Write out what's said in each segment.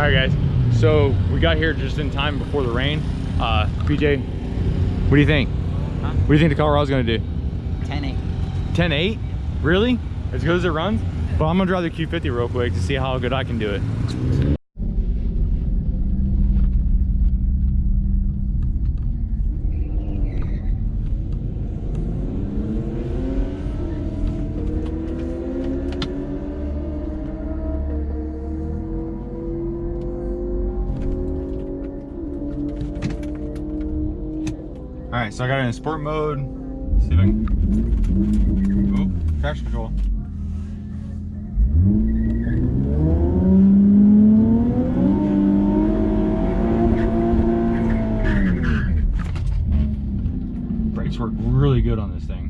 All right, guys. So we got here just in time before the rain. BJ, what do you think? Huh? What do you think the Colorado's gonna do? 10.8. 10.8? Really? As good as it runs? Well, I'm gonna drive the Q50 real quick to see how good I can do it. All right, so I got it in sport mode. Let's see if I can. Oh, traction control. Brakes work really good on this thing.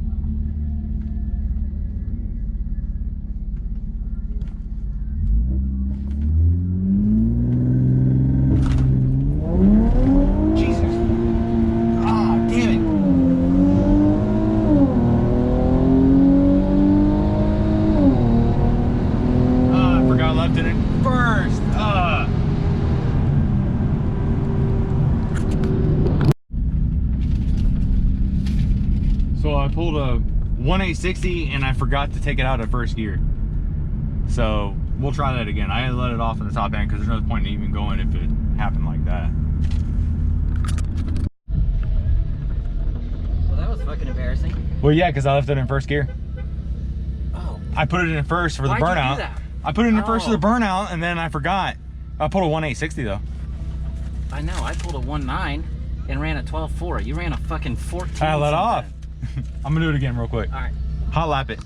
So I pulled a 1860 and I forgot to take it out of first gear. So we'll try that again. I let it off in the top end because there's no point in even going if it happened like that. Well, that was fucking embarrassing. Well, yeah, because I left it in first gear. Oh. I put it in first for the Why'd burnout. you do that? I put it in first for the burnout and then I forgot. I pulled a 1860 though. I know. I pulled a 1.9 and ran a 12.4. You ran a fucking 14. I let off. I'm gonna do it again real quick. All right. Hot lap it.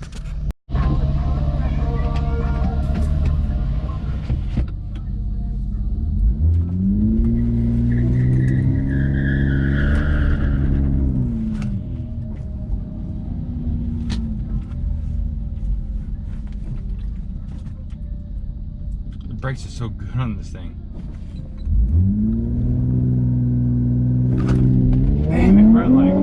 The brakes are so good on this thing. Damn it, red light.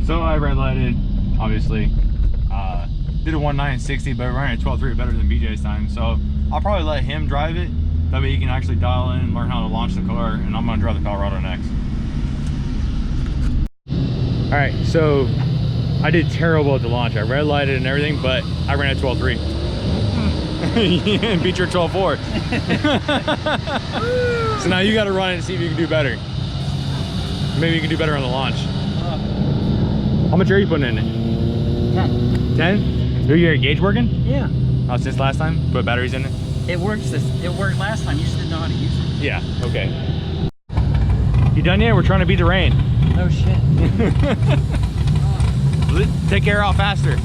So I red lighted, obviously. Did a 1960, but ran a 12.3 better than BJ's time. So I'll probably let him drive it. That way he can actually dial in and learn how to launch the car. And I'm gonna drive the Colorado next. All right, so I did terrible at the launch. I red lighted and everything, but I ran a 12.3. And beat your 12.4. So now you got to run it and see if you can do better. Maybe you can do better on the launch. How much air are you putting in it? 10. 10? Are your gauge working? Yeah. Oh, since last time? Put batteries in it? It works. It worked last time. You just didn't know how to use it. Yeah, okay. You done yet? We're trying to beat the rain. Oh shit. Take air out faster.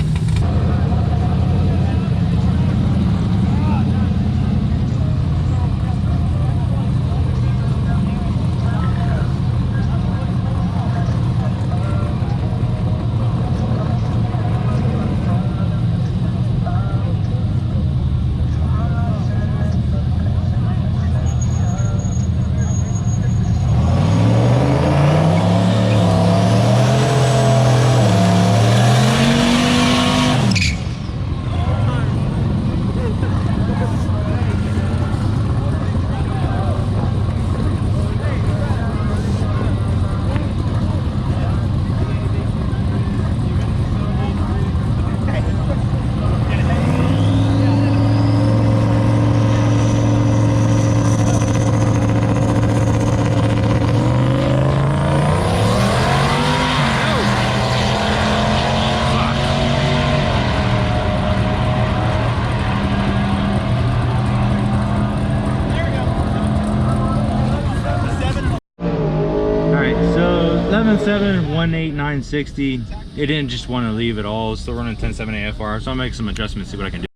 .7 18960. It didn't just want to leave at all. It's still running 10.7 AFR, so I'll make some adjustments, see what I can do.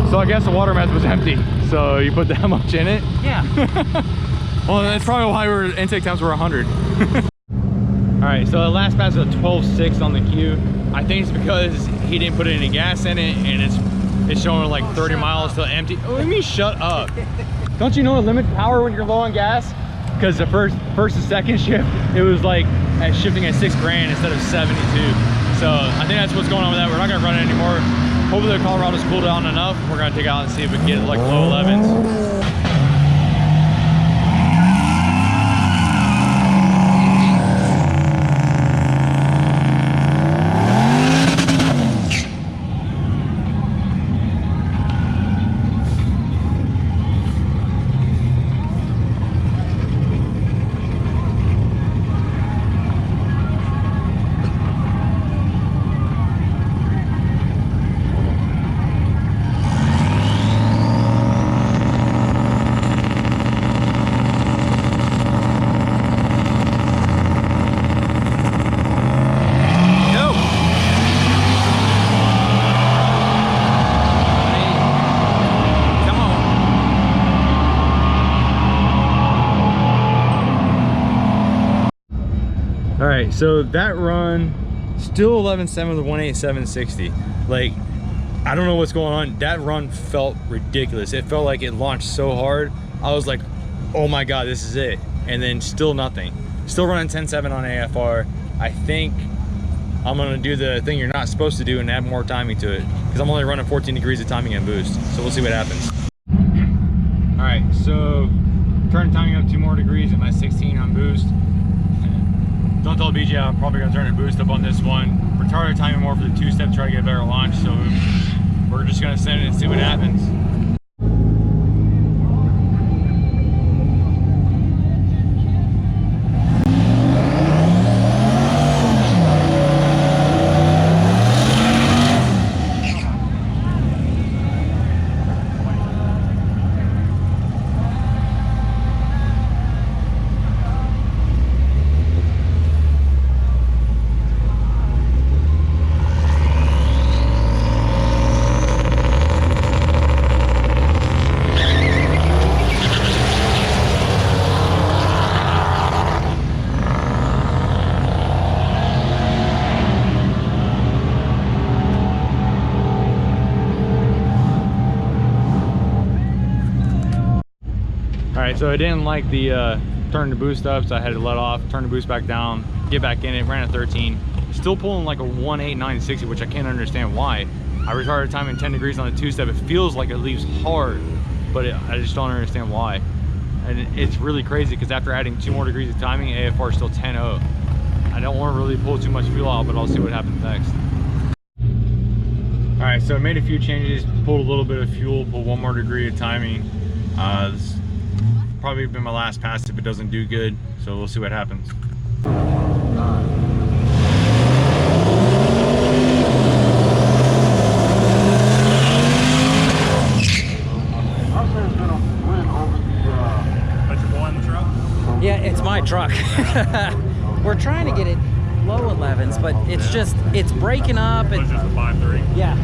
So I guess the water meth was empty. So you put that much in it? Yeah. Well, that's probably why our intake temps were 100. All right, so the last pass was a 12.6 on the Q. I think it's because he didn't put any gas in it, and it's showing like 30 miles till empty. Oh, let me shut up. don't you know it limits power when you're low on gas? Because the first and second shift, it was like shifting at 6 grand instead of 72. So I think that's what's going on with that. We're not gonna run it anymore. Hopefully the Colorado's cooled down enough. We're gonna take it out and see if we can get it like low 11s. All right, so that run, still 11.7 with 18760. Like, I don't know what's going on. That run felt ridiculous. It felt like it launched so hard. I was like, oh my God, this is it. And then still nothing. Still running 10.7 on AFR. I think I'm gonna do the thing you're not supposed to do and add more timing to it, because I'm only running 14 degrees of timing and boost. So we'll see what happens. All right, so turn timing up 2 more degrees at my 16 on boost. Don't tell BJ I'm probably gonna turn the boost up on this one. Retarded timing more for the 2-step, try to get a better launch. So we're just gonna send it and see what happens. All right, so I didn't like the turn the boost up, so I had to let off, turn the boost back down, get back in it, ran at 13. Still pulling like a 18960, which I can't understand why. I retarded timing 10 degrees on the 2-step. It feels like it leaves hard, but I just don't understand why. And it's really crazy because after adding 2 more degrees of timing, AFR is still 10.0. I don't want to really pull too much fuel out, but I'll see what happens next. All right, so I made a few changes, pulled a little bit of fuel, pulled 1 more degree of timing. This probably been my last pass if it doesn't do good, so we'll see what happens. Yeah, it's my truck. We're trying to get it low 11s, but it's just, it's breaking up. It's just a 5.3. Yeah.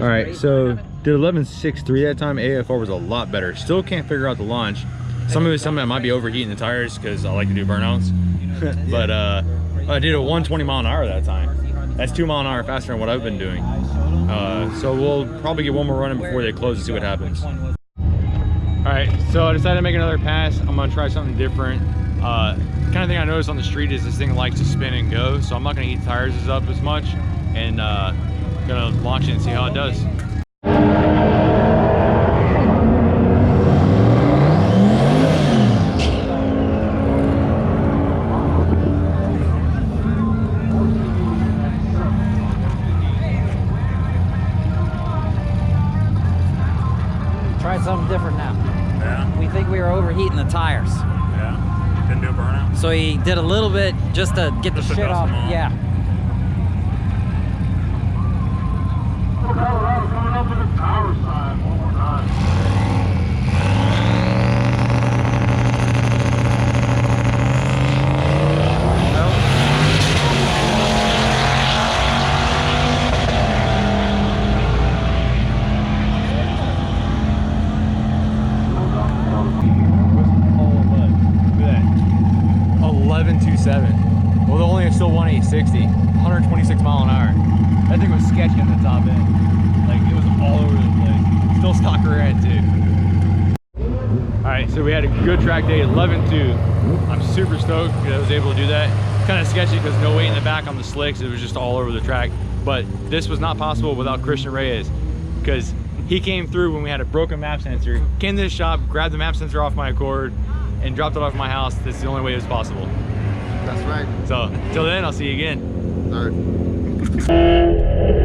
All right, so did 11.63 that time. AFR was a lot better. Still can't figure out the launch. Some of it's something I might be overheating the tires because I like to do burnouts. But I did a 120 mile an hour that time. That's 2 mile an hour faster than what I've been doing. So we'll probably get 1 more running before they close to see what happens. All right, so I decided to make another pass. I'm gonna try something different. Kind of thing I noticed on the street is this thing likes to spin and go, so I'm not gonna heat the tires up as much, and gonna launch it and see how it does. Try something different now. Yeah. We think we were overheating the tires. Yeah. Didn't do a burnout. So he did a little bit just to get the shit off. Yeah. Colorado coming up in the power side one more time. 157. Well, the only is still 1860, 126 mile an hour. That thing was sketchy on the top end. Like, it was all over the place. Still stock rear end too. All right, so we had a good track day, 11-2. I'm super stoked because I was able to do that. Kind of sketchy because no weight in the back on the slicks. It was just all over the track. But this was not possible without Christian Reyes, because he came through when we had a broken map sensor, came to the shop, grabbed the map sensor off my Accord, and dropped it off my house. That's the only way it was possible. That's right. So, till then, I'll see you again. All right.